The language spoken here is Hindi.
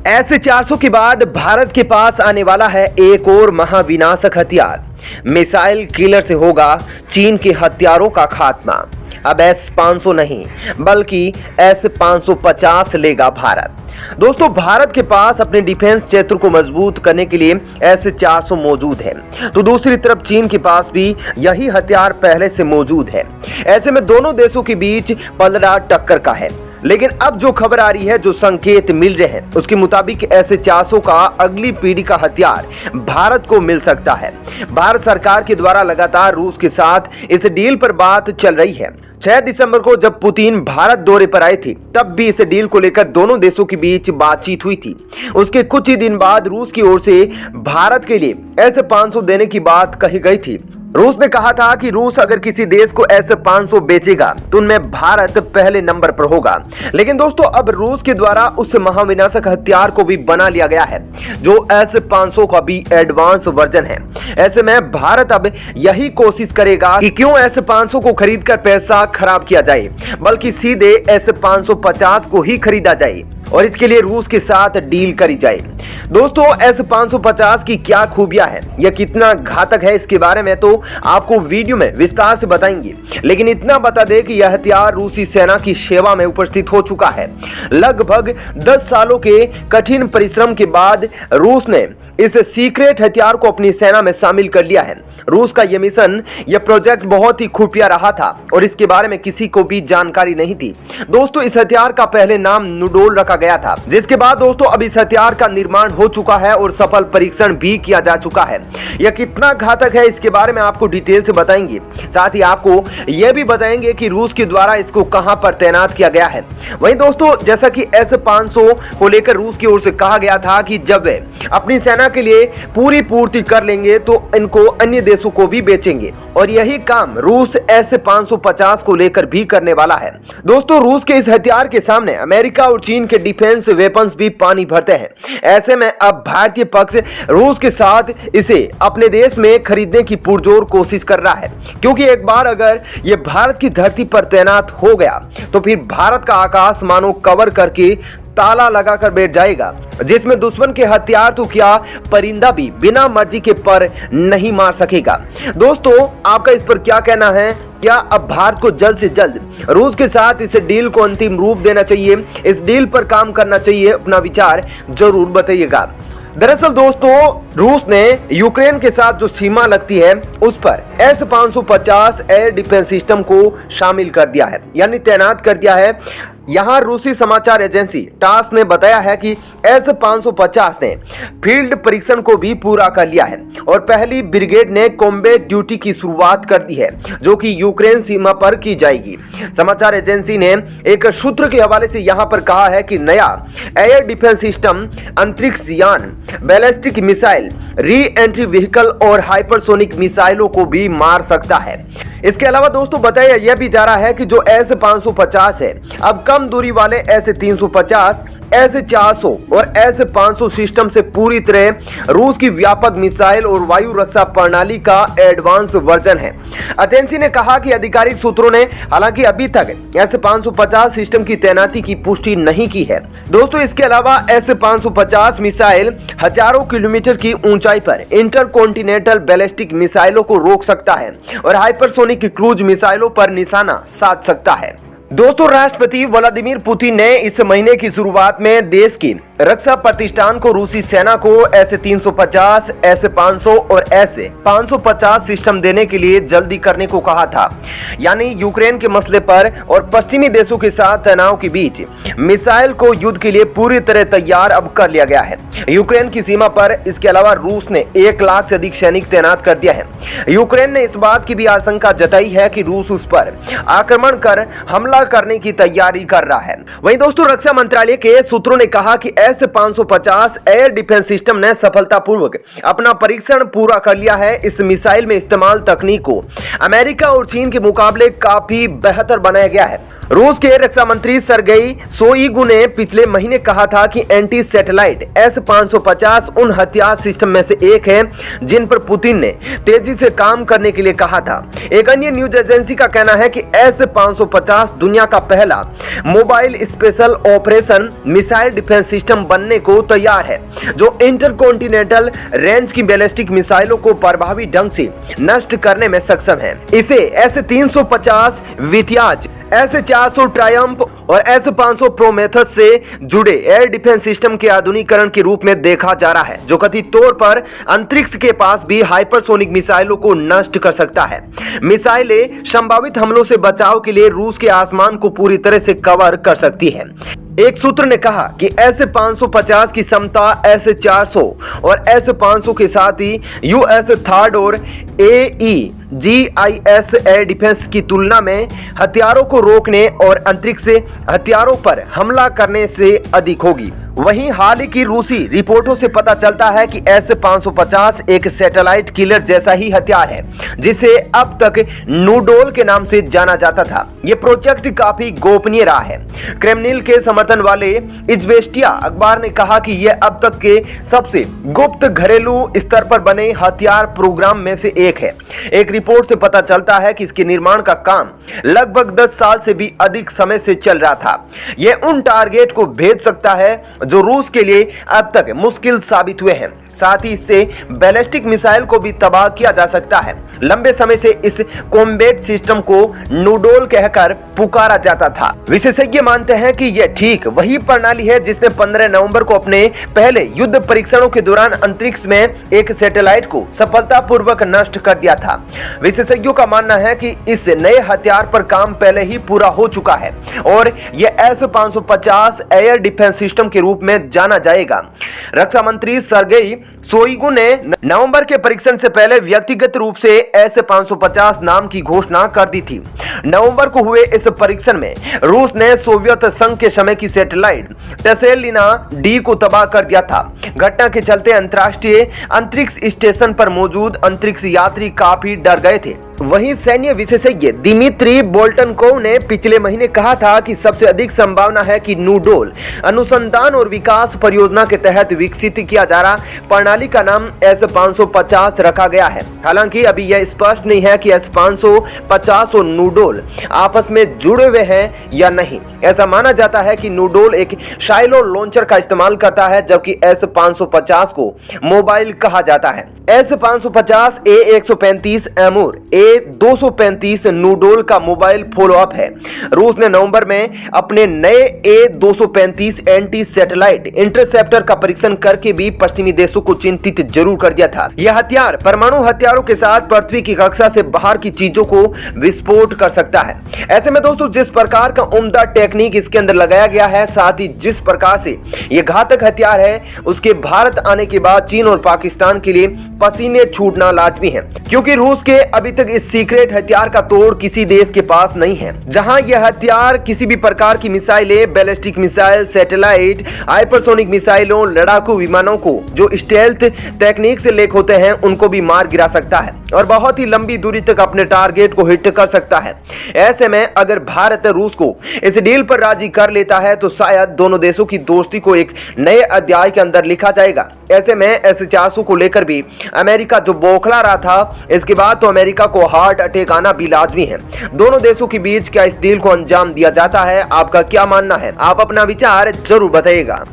S-400 के बाद भारत के पास आने वाला है एक और महाविनाशक हथियार। मिसाइल किलर से होगा चीन के हथियारों का खात्मा। अब S-500 नहीं बल्कि S-550 लेगा भारत। दोस्तों, भारत के पास अपने डिफेंस क्षेत्र को मजबूत करने के लिए S-400 मौजूद है, तो दूसरी तरफ चीन के पास भी यही हथियार पहले से मौजूद है। ऐसे में दोनों देशों के बीच पलड़ा टक्कर का है। लेकिन अब जो खबर आ रही है, जो संकेत मिल रहे हैं, उसके मुताबिक S-400 का अगली पीढ़ी का हथियार भारत को मिल सकता है। भारत सरकार के द्वारा लगातार रूस के साथ इस डील पर बात चल रही है। 6 दिसंबर को जब पुतिन भारत दौरे पर आए थे, तब भी इस डील को लेकर दोनों देशों के बीच बातचीत हुई थी। उसके कुछ ही दिन बाद रूस की ओर से भारत के लिए S-500 देने की बात कही गई थी। रूस ने कहा था कि रूस अगर किसी देश को S-500 बेचेगा तो उनमें भारत पहले नंबर पर होगा। लेकिन दोस्तों, अब रूस के द्वारा उस महाविनाशक हथियार को भी बना लिया गया है जो S-500 का भी एडवांस वर्जन है। ऐसे में भारत अब यही कोशिश करेगा कि क्यों S-500 को खरीदकर पैसा खराब किया जाए, बल्कि सीधे S-550 को ही खरीदा जाए और इसके लिए रूस के साथ डील करी जाए। दोस्तों, S-550 की क्या खूबियां हैं, यह कितना घातक है, इसके बारे में तो आपको वीडियो में विस्तार से बताएंगे। लेकिन इतना बता दें कि यह हथियार रूसी सेना की सेवा में उपस्थित हो चुका है। लगभग 10 सालों के कठिन परिश्रम के बाद रूस ने इस सीक्रेट हथियार को अपनी सेना में शामिल कर लिया है। रूस का यह मिशन, यह प्रोजेक्ट बहुत ही खुफिया रहा था और इसके बारे में किसी को भी जानकारी नहीं थी। दोस्तों, इस हथियार का पहले नाम नुडोल रखा गया था, जिसके बाद दोस्तों अब इस हथियार का निर्माण हो चुका है और सफल परीक्षण भी किया जा चुका है। यह कितना घातक है, इसके बारे में आपको डिटेल से बताएंगे। साथ ही आपको यह भी बताएंगे कि रूस के द्वारा इसको कहां पर तैनात किया गया है। वहीं दोस्तों, जैसा कि S-500 को लेकर रूस की ओर से कहा गया था कि जब वे अपनी सेना के लिए पूरी पूर्ति कर लेंगे तो इनको अन्य देशों को भी बेचेंगे, और यही काम रूस S-550 को लेकर भी करने वाला है। दोस्तों, रूस के इस हथियार के सामने अमेरिका और चीन के डिफेंस वेपन्स भी पानी भरते हैं। ऐसे में अब भारतीय पक्ष रूस के साथ इसे अपने देश में खरीदने की पुरजोर कोशिश कर रहा है, क्योंकि एक बार अगर ये भारत की धरती पर तैनात हो गया तो फिर भारत का आकाश मानो कवर करके ताला लगाकर बैठ जाएगा, जिसमें दुश्मन के हथियार तो क्या, परिंदा भी बिना मर्जी के पर नहीं मार सकेगा। दोस्तों, आपका इस पर क्या कहना है? क्या अब भारत को जल्द से जल्द रूस के साथ इस डील को अंतिम रूप देना चाहिए, इस डील पर काम करना चाहिए? अपना विचार जरूर बताइएगा। दरअसल दोस्तों, रूस ने यूक्रेन के साथ जो सीमा लगती है उस पर S-550 एयर डिफेंस सिस्टम को शामिल कर दिया है, यानी तैनात कर दिया है। यहाँ रूसी समाचार एजेंसी टास ने बताया है कि S-550 ने फील्ड परीक्षण को भी पूरा कर लिया है और पहली ब्रिगेड ने कॉम्बैट ड्यूटी की शुरुआत कर दी है, जो कि यूक्रेन सीमा पर की जाएगी। समाचार एजेंसी ने एक सूत्र के हवाले से यहाँ पर कहा है कि नया एयर डिफेंस सिस्टम अंतरिक्ष यान, ballistic missile, re entry vehicle और हाइपरसोनिक मिसाइलों को भी मार सकता है। इसके अलावा दोस्तों, बताया यह भी जा रहा है कि जो S-550 है, अब कम दूरी वाले S-350, S-400 और S-500 सिस्टम से पूरी तरह रूस की व्यापक मिसाइल और वायु रक्षा प्रणाली का एडवांस वर्जन है। एजेंसी ने कहा कि आधिकारिक सूत्रों ने हालांकि अभी तक S-550 सिस्टम की तैनाती की पुष्टि नहीं की है। दोस्तों, इसके अलावा S-550 मिसाइल हजारों किलोमीटर की ऊंचाई पर इंटरकॉन्टिनेंटल बैलिस्टिक मिसाइलों को रोक सकता है और हाइपरसोनिक क्रूज मिसाइलों पर निशाना साध सकता है। दोस्तों, राष्ट्रपति व्लादिमीर पुतिन ने इस महीने की शुरुआत में देश की रक्षा प्रतिष्ठान को रूसी सेना को S-350, S-500 और S-550 सिस्टम देने के लिए जल्दी करने को कहा था। यानी यूक्रेन के मसले पर और पश्चिमी देशों के साथ तनाव के बीच मिसाइल को युद्ध के लिए पूरी तरह तैयार अब कर लिया गया है। यूक्रेन की सीमा पर इसके अलावा रूस ने 1 लाख से अधिक सैनिक तैनात कर दिया है। यूक्रेन ने इस बात की भी आशंका जताई है कि रूस उस पर आक्रमण कर हमला करने की तैयारी कर रहा है। वहीं दोस्तों, रक्षा मंत्रालय के सूत्रों ने कहा कि S-550 एयर डिफेंस सिस्टम ने सफलतापूर्वक अपना परीक्षण पूरा कर लिया है। इस मिसाइल में इस्तेमाल तकनीक को अमेरिका और चीन के मुकाबले काफी बेहतर बनाया गया है। रूस के रक्षा मंत्री सर्गेई शोइगु ने पिछले महीने कहा था कि एंटी सैटेलाइट S-550 उन हथियार सिस्टम में से एक है जिन पर पुतिन ने तेजी से काम करने के लिए कहा था। एक अन्य न्यूज एजेंसी का कहना है कि S-550 दुनिया का पहला mobile special operation missile defence system बनने को तैयार है, जो इंटरकॉन्टिनेंटल रेंज की बैलिस्टिक मिसाइलों को प्रभावी ढंग से नष्ट करने में सक्षम है। इसे S-350 विथियाज, S-400 ट्रायम्फ और S-500 प्रोमेथस से जुड़े एयर डिफेंस सिस्टम के आधुनिकीकरण के रूप में देखा जा रहा है, जो कथित तौर पर अंतरिक्ष के पास भी हाइपरसोनिक मिसाइलों को नष्ट कर सकता है। मिसाइलें संभावित हमलों से बचाव के लिए रूस के आसमान को पूरी तरह से कवर कर सकती है। एक सूत्र ने कहा कि S-550 की क्षमता S-400 और S-500 के साथ ही US थर्ड और AEGIS एयर डिफेंस की तुलना में हथियारों को रोकने और अंतरिक्ष से हथियारों पर हमला करने से अधिक होगी। वहीं हाल ही की रूसी रिपोर्टों से पता चलता है कि S-550 एक सैटेलाइट किलर जैसा ही हथियार है, जिसे अब तक नूडोल के नाम से जाना जाता था। यह प्रोजेक्ट काफी गोपनीय रहा है। क्रेमलिन के समर्थन वाले इज़वेस्टिया अखबार ने कहा कि यह अब तक के सबसे गुप्त घरेलू स्तर पर बने हथियार प्रोग्राम में से एक है। एक रिपोर्ट से पता चलता है कि इसके निर्माण का काम लगभग 10 साल से भी अधिक समय से चल रहा था। यह उन टारगेट को भेज सकता है जो रूस के लिए अब तक मुश्किल साबित हुए हैं। साथ ही इससे बैलिस्टिक मिसाइल को भी तबाह किया जा सकता है। लंबे समय से इस कॉम्बैट सिस्टम को नूडोल कहकर पुकारा जाता था। विशेषज्ञ मानते हैं कि यह ठीक वही प्रणाली है जिसने 15 नवंबर को अपने पहले युद्ध परीक्षणों के दौरान अंतरिक्ष में एक सैटेलाइट को सफलतापूर्वक नष्ट कर दिया था। विशेषज्ञों का मानना है कि इस नए हथियार पर काम पहले ही पूरा हो चुका है और यह S-550 एयर डिफेंस सिस्टम के रूप में जाना जाएगा। रक्षा मंत्री सर्गेई शोइगु ने नवंबर के परीक्षण से पहले व्यक्तिगत रूप से S-550 नाम की घोषणा कर दी थी। नवंबर को हुए इस परीक्षण में रूस ने सोवियत संघ के समय की सैटेलाइट टेसेलिना D को तबाह कर दिया था। घटना के चलते अंतर्राष्ट्रीय अंतरिक्ष स्टेशन पर मौजूद अंतरिक्ष यात्री काफी डर गए थे। वहीं सैन्य विशेषज्ञ दिमित्री बोल्टनकोव ने पिछले महीने कहा था कि सबसे अधिक संभावना है कि नूडोल अनुसंधान और विकास परियोजना के तहत विकसित किया जा रहा प्रणाली का नाम S-550 रखा गया है। हालांकि अभी यह स्पष्ट नहीं है कि S-550 और नूडोल आपस में जुड़े हुए हैं या नहीं। ऐसा माना जाता है कि नूडोल एक शाइलो लॉन्चर का इस्तेमाल करता है, जबकि S-550 को मोबाइल कहा जाता है। S-550 A-135 एमूर A-235 नूडोल का मोबाइल फॉलोअप है। रूस ने नवंबर में अपने नए A-235 एंटी सैटेलाइट इंटरसेप्टर का परीक्षण करके भी पश्चिमी देशों को चिंतित जरूर कर दिया था। यह हथियार परमाणु हथियारों के साथ पृथ्वी की कक्षा से बाहर की चीजों को विस्फोट कर सकता है। ऐसे में दोस्तों, जिस प्रकार का उम्दा टेक्निक इसके अंदर लगाया गया है, साथ ही जिस प्रकार से यह घातक हथियार है, उसके भारत आने के बाद चीन और पाकिस्तान के लिए पसीने छूटना लाजमी है, क्योंकि रूस के अभी तक इस सीक्रेट हथियार का तोड़ किसी देश के पास नहीं है। जहां यह हथियार किसी भी प्रकार की मिसाइलें, बैलिस्टिक मिसाइल, सैटेलाइट, हाइपरसोनिक मिसाइलों, लड़ाकू विमानों को जो स्टेल्थ टेक्निक से लेक होते हैं, उनको भी मार गिरा सकता है और बहुत ही लंबी दूरी तक अपने टारगेट को हिट कर सकता है। ऐसे में अगर भारत रूस को इस डील पर राजी कर लेता है तो शायद दोनों देशों की दोस्ती को एक नए अध्याय के अंदर लिखा जाएगा। ऐसे में S-400 को लेकर भी अमेरिका जो बौखला रहा था, इसके बाद तो अमेरिका को हार्ट अटैक आना भी लाजमी है। दोनों देशों के बीच क्या इस डील को अंजाम दिया जाता है? आपका क्या मानना है? आप अपना विचार जरूर बताइएगा।